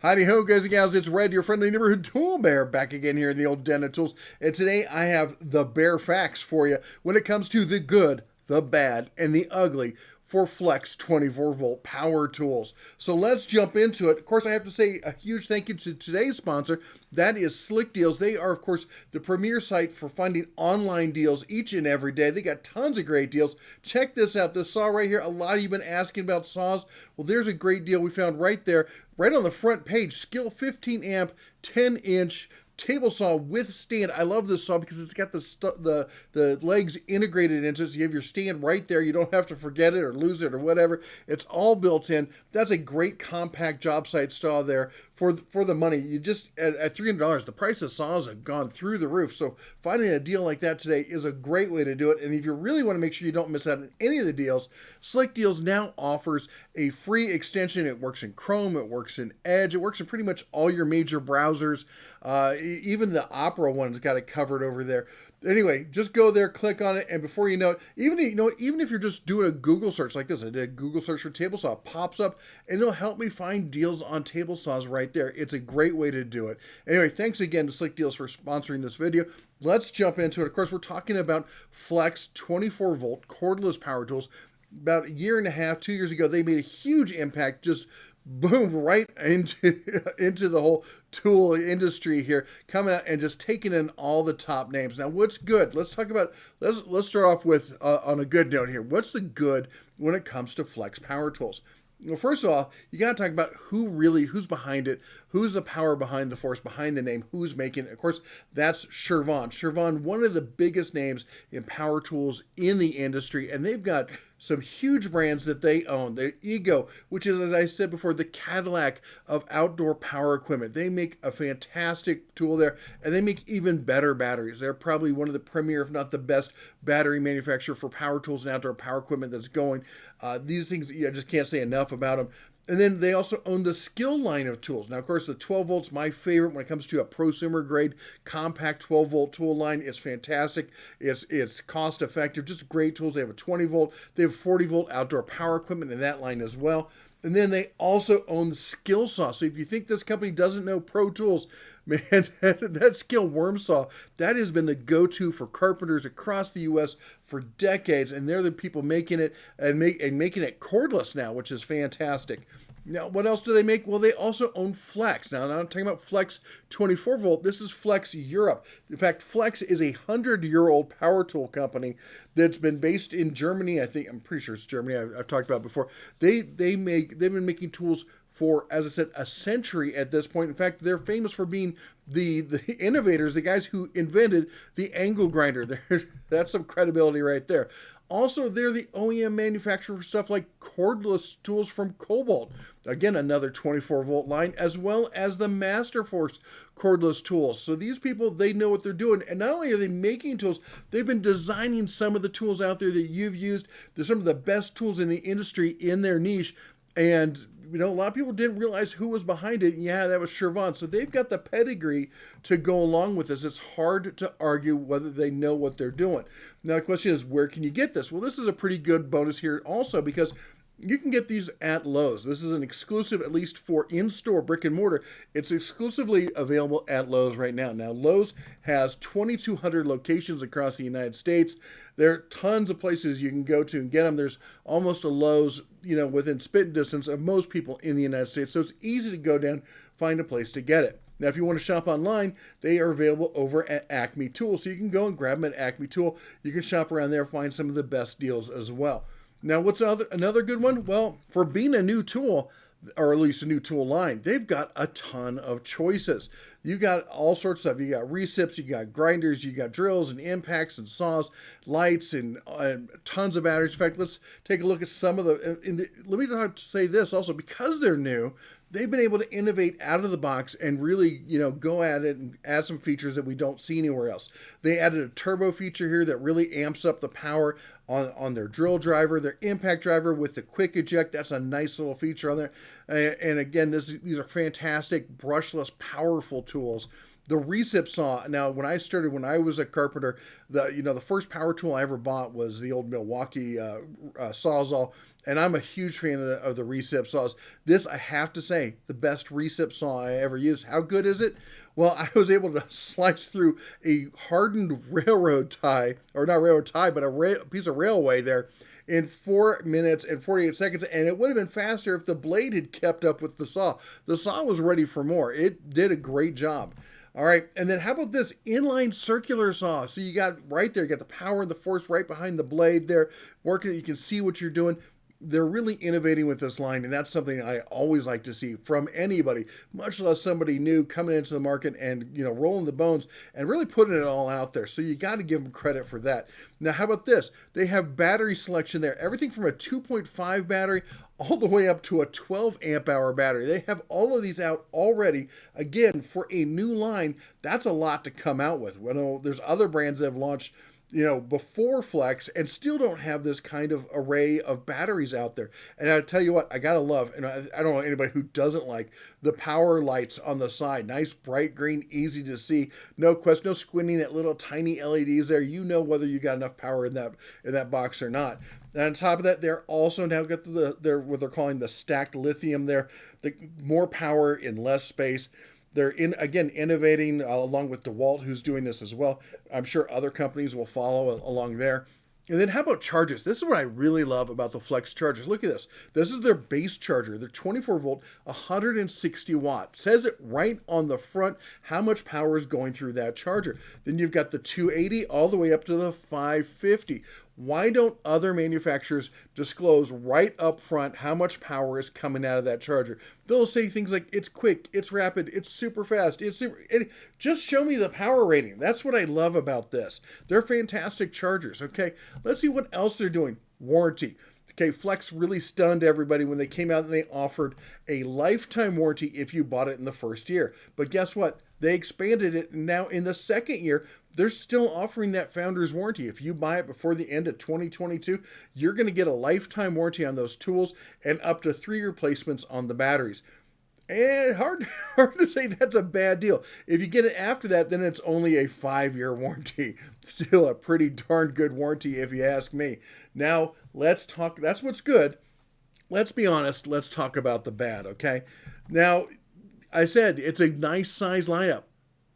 Howdy ho, guys and gals, it's Red, your friendly neighborhood tool bear, back again here in the old den of tools. And today I have the bare facts for you when it comes to the good, the bad, and the ugly for Flex 24-volt power tools. So let's jump into it. Of course, I have to say a huge thank you to today's sponsor. That is Slick Deals. They are, of course, the premier site for finding online deals each and every day. They got tons of great deals. Check this out. This saw right here, a lot of you have been asking about saws. Well, there's a great deal we found right there, right on the front page. Skill 15 amp, 10-inch table saw with stand. I love this saw because it's got the legs integrated into it, so you have your stand right there. You don't have to forget it or lose it or whatever. It's all built in. That's a great compact job site saw there for the money. You just at $300, the price of saws have gone through the roof. So finding a deal like that today is a great way to do it. And if you really want to make sure you don't miss out on any of the deals, Slick Deals now offers a free extension. It works in Chrome, it works in Edge, it works in pretty much all your major browsers. Even the Opera one's got it covered over there. Anyway, just go there, click on it, and before you know it, even if you're just doing a Google search like this, I did a Google search for table saw, it pops up, and it'll help me find deals on table saws right there. It's a great way to do it. Anyway, thanks again to Slick Deals for sponsoring this video. Let's jump into it. Of course, we're talking about Flex 24-volt cordless power tools. About a year and a half, 2 years ago, they made a huge impact, just boom, right into the whole tool industry here, coming out and just taking in all the top names. Now, what's good? Let's talk about, let's start off with on a good note here. What's the good when it comes to Flex power tools? Well, first of all, you got to talk about who's behind it, who's the power behind the force, behind the name, who's making it. Of course, that's Chervon. Chervon, one of the biggest names in power tools in the industry, and they've got some huge brands that they own. The Ego, which is, as I said before, the Cadillac of outdoor power equipment. They make a fantastic tool there, and they make even better batteries. They're probably one of the premier, if not the best, battery manufacturer for power tools and outdoor power equipment that's going. These things, I just can't say enough about them. And then they also own the Skill line of tools. Now, of course, the 12 volts, my favorite when it comes to a prosumer grade compact 12 volt tool line. It's fantastic. It's cost effective, just great tools. They have a 20 volt, they have 40 volt outdoor power equipment in that line as well. And then they also own the Skill saw. So if you think this company doesn't know pro tools, man, that Skill worm saw, that has been the go-to for carpenters across the U.S. for decades. And they're the people making it and making it cordless now, which is fantastic. Now, what else do they make? Well, they also own Flex. Now, I'm talking about Flex 24 volt. This is Flex Europe. In fact, Flex is a 100-year-old power tool company that's been based in Germany. I'm pretty sure it's Germany. I've talked about it before. They've been making tools for, as I said, a century at this point. In fact, they're famous for being the innovators, the guys who invented the angle grinder. That's some credibility right there. Also, they're the OEM manufacturer for stuff like cordless tools from Cobalt. Again, another 24-volt line, as well as the Masterforce cordless tools. So these people, they know what they're doing. And not only are they making tools, they've been designing some of the tools out there that you've used. They're some of the best tools in the industry in their niche. And a lot of people didn't realize who was behind it. Yeah, that was Chervon. So they've got the pedigree to go along with this. It's hard to argue whether they know what they're doing. Now, the question is, where can you get this? Well, this is a pretty good bonus here also because you can get these at Lowe's. This is an exclusive, at least for in-store brick and mortar. It's exclusively available at Lowe's right now. Now, Lowe's has 2,200 locations across the United States. There are tons of places you can go to and get them. There's almost a Lowe's, within spitting distance of most people in the United States. So it's easy to go down, find a place to get it. Now, if you want to shop online, they are available over at Acme Tools. So you can go and grab them at Acme Tool. You can shop around there, find some of the best deals as well. Now, what's another good one? Well, for being a new tool, or at least a new tool line, they've got a ton of choices. You got all sorts of stuff. You got recips, you got grinders, you got drills and impacts and saws, lights, and tons of batteries. In fact, let's take a look at some of let me say this also, because they're new, they've been able to innovate out of the box and really, go at it and add some features that we don't see anywhere else. They added a turbo feature here that really amps up the power on their drill driver, their impact driver with the quick eject. That's a nice little feature on there. And again, these are fantastic, brushless, powerful tools. The recip saw. Now, when I was a carpenter, the first power tool I ever bought was the old Milwaukee Sawzall. And I'm a huge fan of the recip saws. This, I have to say, the best recip saw I ever used. How good is it? Well, I was able to slice through a hardened railroad tie, or not railroad tie, but a piece of railway there in 4 minutes and 48 seconds. And it would have been faster if the blade had kept up with the saw. The saw was ready for more. It did a great job. All right, and then how about this inline circular saw? So you got right there, you got the power and the force right behind the blade there, working. You can see what you're doing. They're really innovating with this line, and that's something I always like to see from anybody, much less somebody new coming into the market and, you know, rolling the bones and really putting it all out there. So you got to give them credit for that. Now, how about this? They have battery selection there, everything from a 2.5 battery all the way up to a 12 amp hour battery. They have all of these out already. Again, for a new line, that's a lot to come out with. Well, there's other brands that have launched, you know, before Flex and still don't have this kind of array of batteries out there. And I tell you what, I gotta love, and I don't know anybody who doesn't like the power lights on the side. Nice bright green, easy to see. No question, no squinting at little tiny LEDs there. You know whether you got enough power in that box or not. And on top of that, they're also now got they're what they're calling the stacked lithium there. The more power in less space. They're innovating along with DeWalt, who's doing this as well. I'm sure other companies will follow along there. And then how about chargers? This is what I really love about the Flex chargers. Look at this. This is their base charger. They're 24 volt, 160 watt. Says it right on the front how much power is going through that charger. Then you've got the 280 all the way up to the 550. Why don't other manufacturers disclose right up front how much power is coming out of that charger? They'll say things like, it's quick, it's rapid, it's super fast, just show me the power rating. That's what I love about this. They're fantastic chargers, okay? Let's see what else they're doing. Warranty. Okay, Flex really stunned everybody when they came out and they offered a lifetime warranty if you bought it in the first year. But guess what? They expanded it, and now in the second year, they're still offering that founder's warranty. If you buy it before the end of 2022, you're going to get a lifetime warranty on those tools and up to 3 replacements on the batteries. And hard to say that's a bad deal. If you get it after that, then it's only a 5-year warranty. Still a pretty darn good warranty if you ask me. Now, let's talk. That's what's good. Let's be honest. Let's talk about the bad, okay? Now, I said it's a nice size lineup,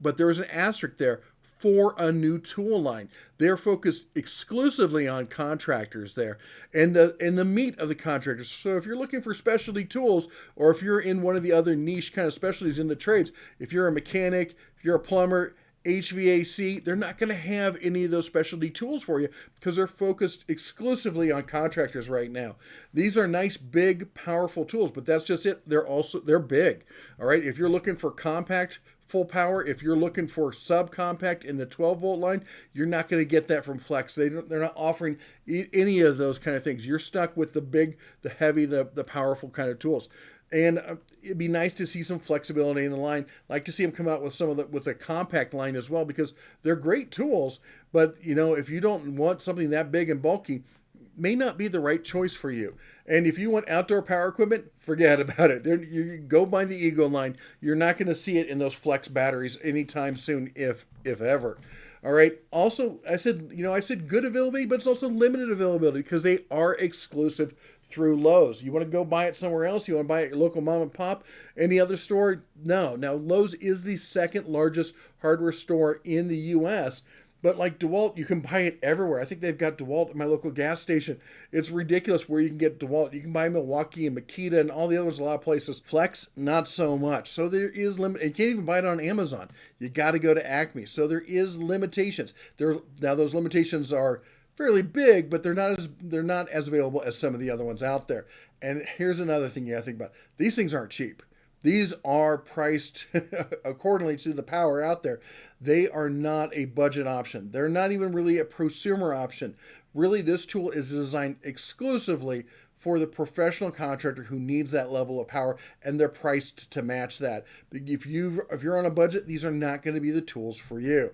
but there was an asterisk there for a new tool line. They're focused exclusively on contractors there and the meat of the contractors. So if you're looking for specialty tools, or if you're in one of the other niche kind of specialties in the trades, if you're a mechanic, if you're a plumber, HVAC, they're not going to have any of those specialty tools for you because they're focused exclusively on contractors right now. These are nice, big, powerful tools, but that's just it. They're big. All right. If you're looking for compact, full power, if you're looking for subcompact in the 12 volt line, you're not going to get that from Flex. They're not offering any of those kind of things. You're stuck with the big, the heavy, the powerful kind of tools. And it'd be nice to see some flexibility in the line. Like to see them come out with with a compact line as well, because they're great tools. But you know, if you don't want something that big and bulky, may not be the right choice for you. And if you want outdoor power equipment, forget about it. You go buy the Eagle line. You're not going to see it in those Flex batteries anytime soon, if ever. All right. Also, I said good availability, but it's also limited availability because they are exclusive through Lowe's. You want to go buy it somewhere else? You want to buy it at your local mom and pop? Any other store? No. Now, Lowe's is the second largest hardware store in the U.S., but like DeWalt, you can buy it everywhere. I think they've got DeWalt at my local gas station. It's ridiculous where you can get DeWalt. You can buy Milwaukee and Makita and all the others, a lot of places. Flex, not so much. So there is limit. You can't even buy it on Amazon. You got to go to Acme. So there is limitations. Now those limitations are fairly big, but they're not as available as some of the other ones out there. And here's another thing you got to think about. These things aren't cheap. These are priced accordingly to the power out there. They are not a budget option. They're not even really a prosumer option. Really, this tool is designed exclusively for the professional contractor who needs that level of power, and they're priced to match that. If you're on a budget, these are not going to be the tools for you.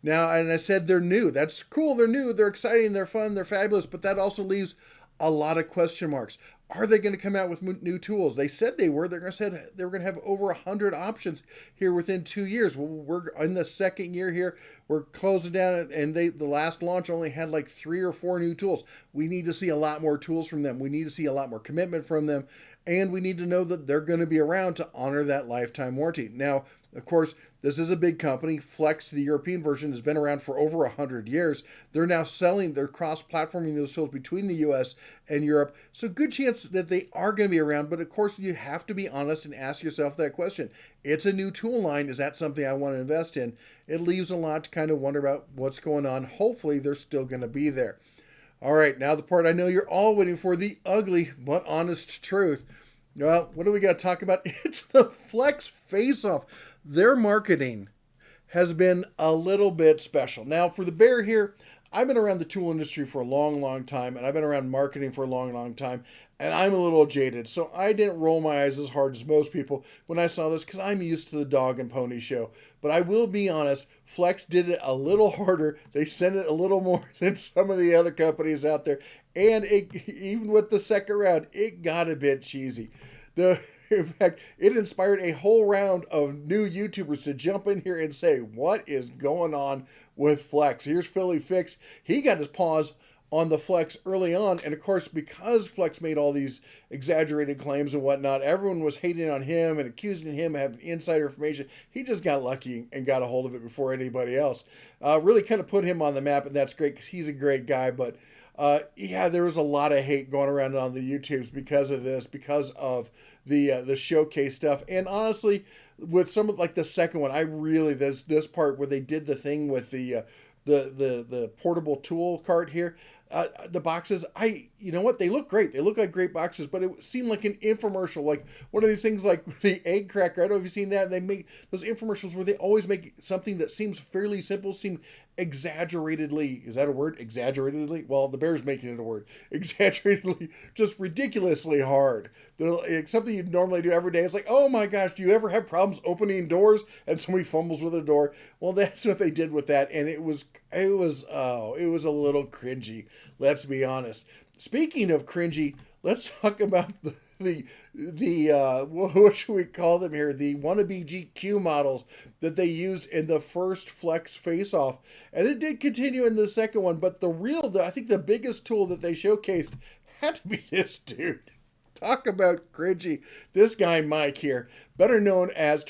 Now, and I said they're new. That's cool. They're new. They're exciting. They're fun. They're fabulous. But that also leaves a lot of question marks. Are they going to come out with new tools? They said they were. They're going to say they were going to have over 100 options here within 2 years. Well, we're in the second year here. We're closing down, and the last launch only had like 3 or 4 new tools. We need to see a lot more tools from them. We need to see a lot more commitment from them, and we need to know that they're going to be around to honor that lifetime warranty. Now, of course, this is a big company. Flex, the European version, has been around for over 100 years. They're now they're cross-platforming those tools between the U.S. and Europe. So good chance that they are going to be around. But of course, you have to be honest and ask yourself that question. It's a new tool line. Is that something I want to invest in? It leaves a lot to kind of wonder about what's going on. Hopefully, they're still going to be there. All right, now the part I know you're all waiting for, the ugly but honest truth. Well, what do we got to talk about? It's the Flex FACEOFF. Their marketing has been a little bit special. Now, for the bear here, I've been around the tool industry for a long, long time, and I've been around marketing for a long, long time, and I'm a little jaded. So I didn't roll my eyes as hard as most people when I saw this because I'm used to the dog and pony show. But I will be honest, Flex did it a little harder. They sent it a little more than some of the other companies out there. And even with the second round, it got a bit cheesy. In fact, it inspired a whole round of new YouTubers to jump in here and say, what is going on with Flex? Here's Philly Fix. He got his paws on the Flex early on. And of course, because Flex made all these exaggerated claims and whatnot, everyone was hating on him and accusing him of having insider information. He just got lucky and got a hold of it before anybody else. Really kind of put him on the map, and that's great because he's a great guy. But yeah, there was a lot of hate going around on the YouTubes because of this, because of the showcase stuff. And honestly, with some of like the second one, I really this part where they did the thing with the portable tool cart here. The boxes, you know what? They look great. They look like great boxes, but it seemed like an infomercial, like one of these things like the egg cracker. I don't know if you've seen that. They make those infomercials where they always make something that seems fairly simple, seem exaggeratedly, is that a word? Exaggeratedly? Well, the bear's making it a word. Exaggeratedly, just ridiculously hard. Like something you'd normally do every day. It's like, oh my gosh, do you ever have problems opening doors and somebody fumbles with a door? Well, that's what they did with that, and it was a little cringy. Let's be honest. Speaking of cringy, let's talk about the what should we call them here? The wannabe GQ models that they used in the first Flex FACEOFF, and it did continue in the second one. But I think the biggest tool that they showcased had to be this dude. Talk about cringy. This guy Mike here, better known as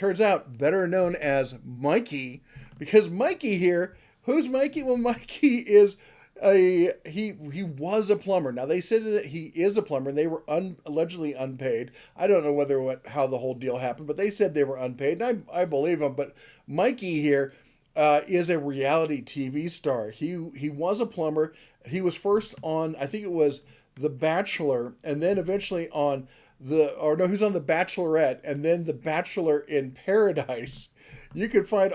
Mikey, because Mikey here. Who's Mikey? Well, Mikey is he was a plumber. Now they said that he is a plumber. And they were allegedly unpaid. I don't know how the whole deal happened, but they said they were unpaid, and I believe them. But Mikey here is a reality TV star. He was a plumber. He was first on, I think it was The Bachelor, and then eventually on he was on The Bachelorette, and then The Bachelor in Paradise. You can find,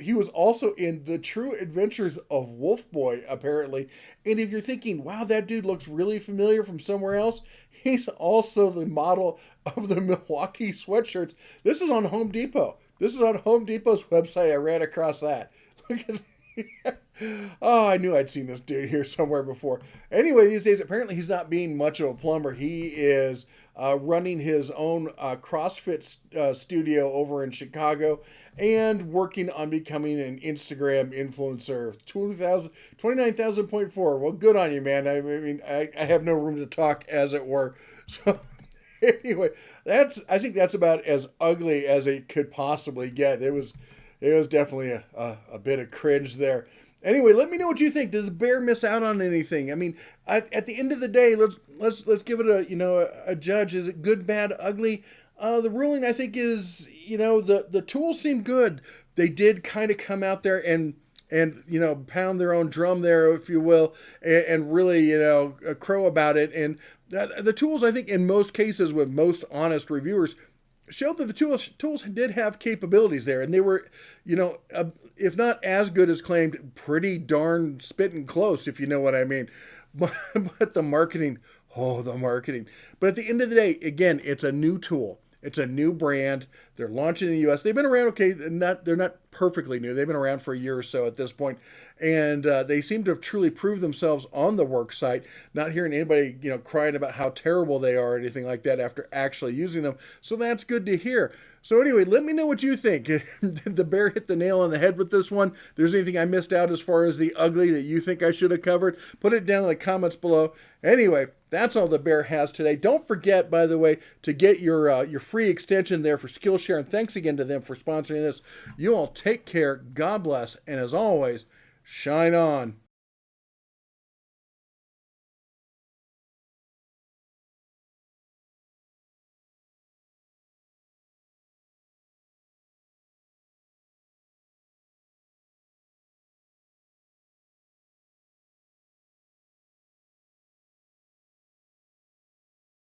he was also in The True Adventures of Wolf Boy, apparently. And if you're thinking, wow, that dude looks really familiar from somewhere else, he's also the model of the Milwaukee sweatshirts. This is on Home Depot. This is on Home Depot's website. I ran across that. Look at Oh, I knew I'd seen this dude here somewhere before. Anyway, these days, apparently he's not being much of a plumber. He is running his own CrossFit studio over in Chicago and working on becoming an Instagram influencer. 29,000.4. Well, good on you, man. I mean, I have no room to talk, as it were. So anyway, I think that's about as ugly as it could possibly get. It was definitely a bit of cringe there. Anyway, let me know what you think. Did the bear miss out on anything? I mean, at the end of the day, let's give it a judge. Is it good, bad, ugly? The ruling, I think, is the tools seem good. They did kind of come out there and pound their own drum there, if you will, and really crow about it. And the tools, I think, in most cases, with most honest reviewers, showed that the tools did have capabilities there, and they were, if not as good as claimed, pretty darn spitting close, if you know what I mean. But the marketing. But at the end of the day, again, it's a new tool. It's a new brand. They're launching in the U.S. They've been around, okay, they're not perfectly new. They've been around for a year or so at this point, and they seem to have truly proved themselves on the work site. Not hearing anybody, crying about how terrible they are or anything like that after actually using them. So that's good to hear. So anyway, let me know what you think. Did the bear hit the nail on the head with this one? If there's anything I missed out as far as the ugly that you think I should have covered, put it down in the comments below. Anyway, that's all the bear has today. Don't forget, by the way, to get your free extension there for Skillshare. And thanks again to them for sponsoring this. You all take care. God bless. And as always, shine on.